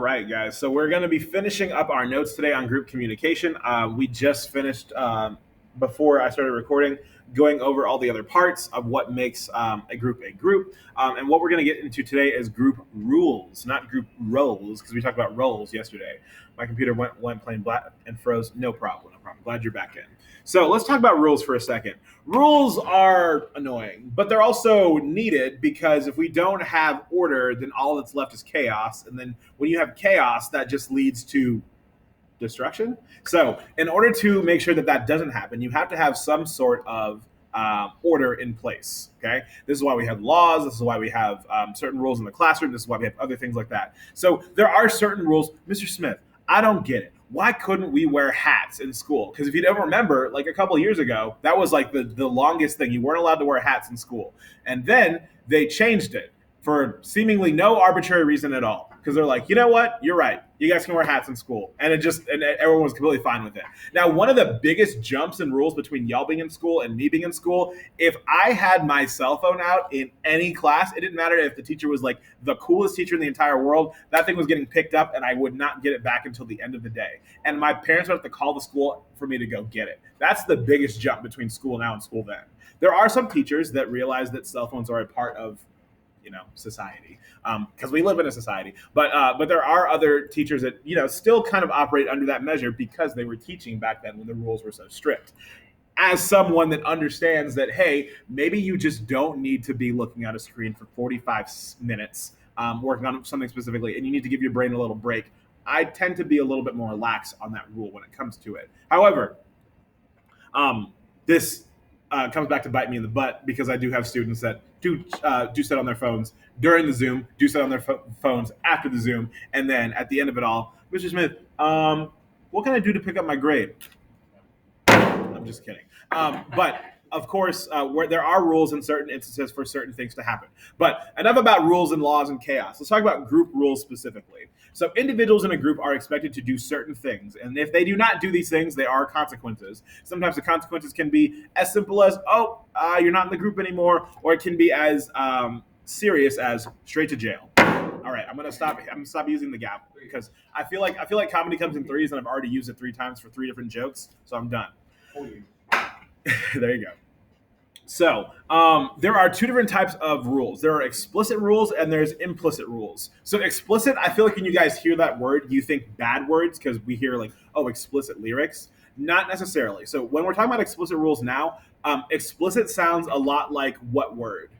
Right, guys. So we're going to be finishing up our notes today on group communication. We just finished before I started recording, going over all the other parts of what makes a group a group. And what we're going to get into today is group rules, not group roles, because we talked about roles yesterday. My computer went plain black and froze. No problem. No problem. Glad you're back in. So let's talk about rules for a second. Rules are annoying, but they're also needed because if we don't have order, then all that's left is chaos. And then when you have chaos, that just leads to destruction. So, in order to make sure that that doesn't happen, you have to have some sort of order in place. Okay, this is why we have laws. This is why we have certain rules in the classroom. This is why we have other things like that. So, there are certain rules. Mr. Smith, I don't get it. Why couldn't we wear hats in school? Because if you don't remember, like a couple of years ago, that was like the longest thing. You weren't allowed to wear hats in school. And then they changed it for seemingly no arbitrary reason at all. Because they're like, you know what? You're right. You guys can wear hats in school. And everyone was completely fine with it. Now, one of the biggest jumps in rules between y'all being in school and me being in school, if I had my cell phone out in any class, it didn't matter if the teacher was like the coolest teacher in the entire world, that thing was getting picked up and I would not get it back until the end of the day. And my parents would have to call the school for me to go get it. That's the biggest jump between school now and school then. There are some teachers that realize that cell phones are a part of society, because we live in a society, but there are other teachers that still kind of operate under that measure because they were teaching back then when the rules were so strict. As someone that understands that, hey, maybe you just don't need to be looking at a screen for 45 minutes working on something specifically, and you need to give your brain a little break, I tend to be a little bit more lax on that rule when it comes to it. However, this comes back to bite me in the butt because I do have students that do sit on their phones during the Zoom, do sit on their phones after the Zoom, and then at the end of it all, Mr. Smith, what can I do to pick up my grade? I'm just kidding. But of course, where there are rules in certain instances for certain things to happen. But enough about rules and laws and chaos. Let's talk about group rules specifically. So individuals in a group are expected to do certain things. And if they do not do these things, there are consequences. Sometimes the consequences can be as simple as, you're not in the group anymore, or it can be as serious as straight to jail. All right, I'm gonna stop using the gap because I feel like comedy comes in threes, and I've already used it 3 times for 3 different jokes, so I'm done. There you go. So there are 2 different types of rules. There are explicit rules and there's implicit rules. So explicit, I feel like when you guys hear that word, you think bad words because we hear like, explicit lyrics. Not necessarily. So when we're talking about explicit rules now, explicit sounds a lot like what word?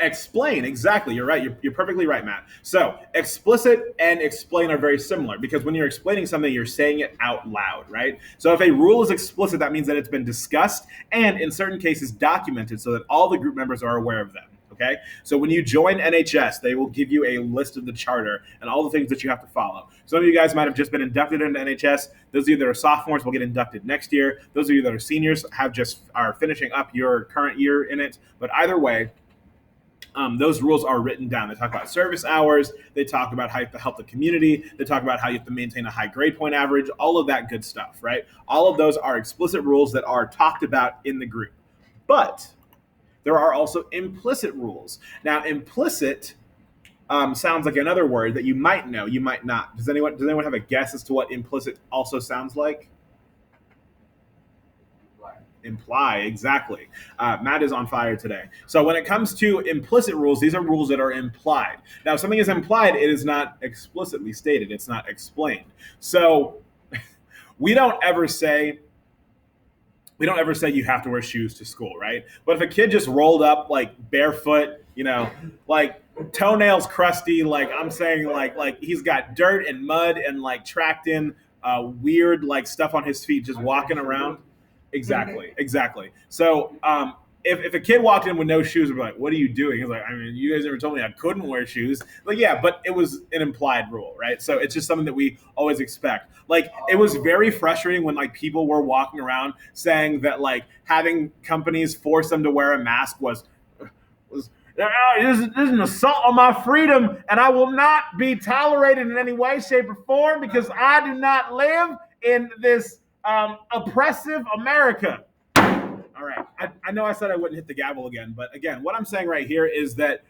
Explain, exactly. You're right. You're perfectly right, Matt. So, explicit and explain are very similar because when you're explaining something, you're saying it out loud, right? So, if a rule is explicit, that means that it's been discussed and, in certain cases, documented so that all the group members are aware of them. Okay, so when you join NHS, they will give you a list of the charter and all the things that you have to follow. Some of you guys might have just been inducted into NHS. Those of you that are sophomores will get inducted next year. Those of you that are seniors are finishing up your current year in it. But either way, those rules are written down. They talk about service hours. They talk about how you have to help the community. They talk about how you have to maintain a high grade point average, all of that good stuff, right? All of those are explicit rules that are talked about in the group. But there are also implicit rules. Now, implicit sounds like another word that you might know, you might not. Does anyone have a guess as to what implicit also sounds like? Imply, exactly. Matt is on fire today. So when it comes to implicit rules, these are rules that are implied. Now, if something is implied, it is not explicitly stated. It's not explained. So we don't ever say you have to wear shoes to school, right? But if a kid just rolled up like barefoot, like toenails crusty, like I'm saying, like he's got dirt and mud and like tracked in weird like stuff on his feet, just walking around. Exactly. So if a kid walked in with no shoes, we'd be like, what are you doing? He's like, I mean, you guys never told me I couldn't wear shoes. Like, yeah, but it was an implied rule, right? So it's just something that we always expect. Like, it was very frustrating when like people were walking around saying that like having companies force them to wear a mask was this is an assault on my freedom, and I will not be tolerated in any way, shape, or form because I do not live in this oppressive America. All All right. I know I said I wouldn't hit the gavel again, but again, what I'm saying right here is that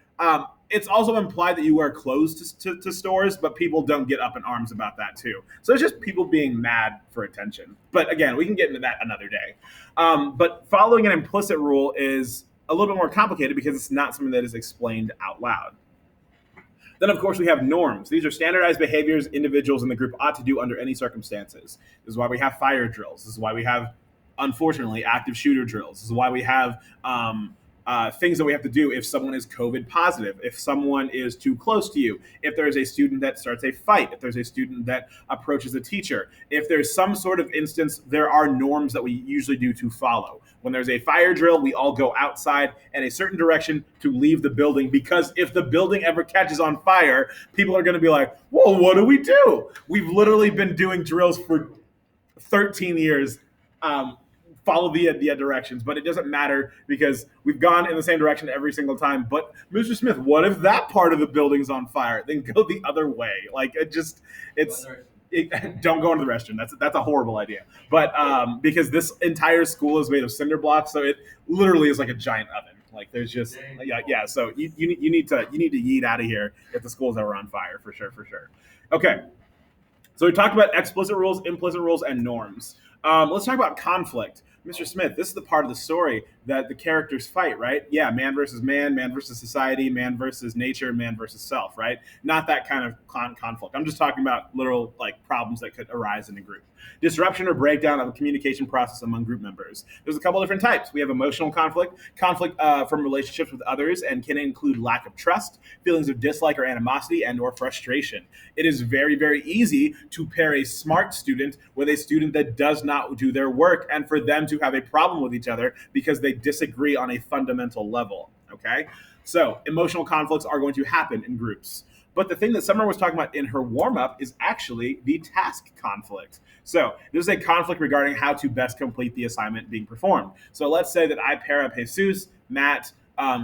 it's also implied that you wear clothes to stores, but people don't get up in arms about that too. So it's just people being mad for attention. But again, we can get into that another day. But following an implicit rule is a little bit more complicated because it's not something that is explained out loud. Then, of course, we have norms. These are standardized behaviors individuals in the group ought to do under any circumstances. This is why we have fire drills. This is why we have, unfortunately, active shooter drills. This is why we have things that we have to do if someone is COVID positive, if someone is too close to you, if there is a student that starts a fight, if there's a student that approaches a teacher, if there's some sort of instance, there are norms that we usually do to follow. When there's a fire drill, we all go outside in a certain direction to leave the building, because if the building ever catches on fire, people are going to be like, well, what do we do? We've literally been doing drills for 13 years. Follow the directions, but it doesn't matter because we've gone in the same direction every single time. But Mr. Smith, what if that part of the building's on fire? Then go the other way. Like don't go into the restroom. That's a horrible idea. But because this entire school is made of cinder blocks, so it literally is like a giant oven. Like there's just yeah. So you need to yeet out of here if the school's ever on fire, for sure. Okay. So we talked about explicit rules, implicit rules, and norms. Let's talk about conflict. Mr. Smith, this is the part of the story that the characters fight, right? Yeah, man versus man, man versus society, man versus nature, man versus self, right? Not that kind of conflict. I'm just talking about literal problems that could arise in a group. Disruption or breakdown of the communication process among group members. There's a couple different types. We have emotional conflict from relationships with others, and can include lack of trust, feelings of dislike or animosity, and or frustration. It is very, very easy to pair a smart student with a student that does not do their work, and for them to have a problem with each other because they disagree on a fundamental level. Okay, so emotional conflicts are going to happen in groups. But the thing that Summer was talking about in her warm-up is actually the task conflict. So this is a conflict regarding how to best complete the assignment being performed. So let's say that I pair up Jesus, Matt,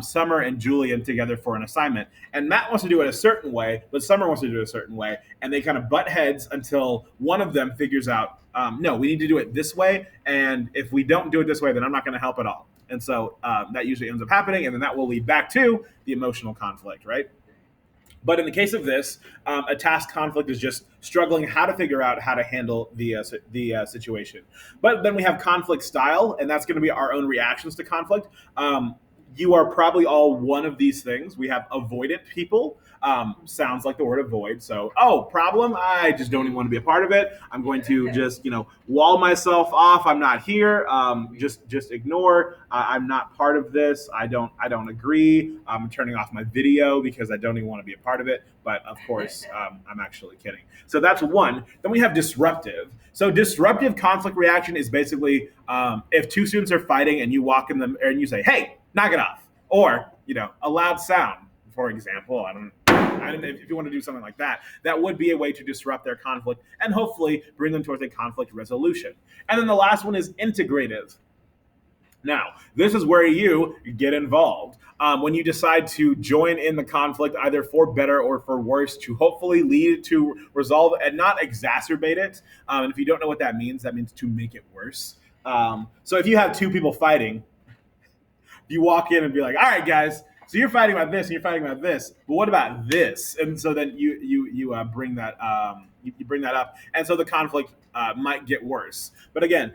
Summer, and Julian together for an assignment. And Matt wants to do it a certain way, but Summer wants to do it a certain way. And they kind of butt heads until one of them figures out, no, we need to do it this way. And if we don't do it this way, then I'm not going to help at all. And so that usually ends up happening. And then that will lead back to the emotional conflict, right? But in the case of this, a task conflict is just struggling how to figure out how to handle the situation. But then we have conflict style, and that's going to be our own reactions to conflict. You are probably all one of these things. We have avoidant people. Sounds like the word avoid. So, problem? I just don't even want to be a part of it. I'm going to just, wall myself off. I'm not here. Just ignore. I'm not part of this. I don't agree. I'm turning off my video because I don't even want to be a part of it. But of course, I'm actually kidding. So that's one. Then we have disruptive. So disruptive conflict reaction is basically if two students are fighting and you walk in them and you say, hey, knock it off. Or, a loud sound, for example. I don't know if you want to do something like that. That would be a way to disrupt their conflict and hopefully bring them towards a conflict resolution. And then the last one is integrative. Now, this is where you get involved. When you decide to join in the conflict, either for better or for worse, to hopefully lead it to resolve and not exacerbate it. And if you don't know what that means to make it worse. So if you have two people fighting, you walk in and be like, all right, guys, so you're fighting about this and you're fighting about this, but what about this? And so then you bring that you bring that up, and so the conflict might get worse. But again,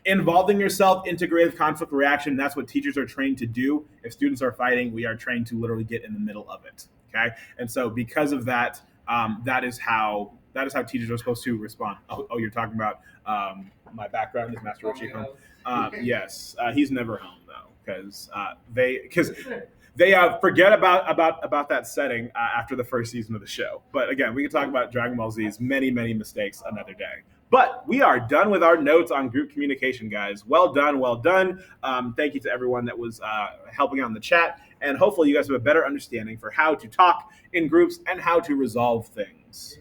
involving yourself, integrative conflict reaction, that's what teachers are trained to do. If students are fighting, we are trained to literally get in the middle of it. Okay, and so because of that, that is how teachers are supposed to respond. Oh, you're talking about my background is Master Roshi home. Yes, he's never home though, because they forget about that setting after the first season of the show. But again, we can talk about Dragon Ball Z's many, many mistakes another day. But we are done with our notes on group communication, guys. Well done, well done. Thank you to everyone that was helping out in the chat. And hopefully you guys have a better understanding for how to talk in groups and how to resolve things.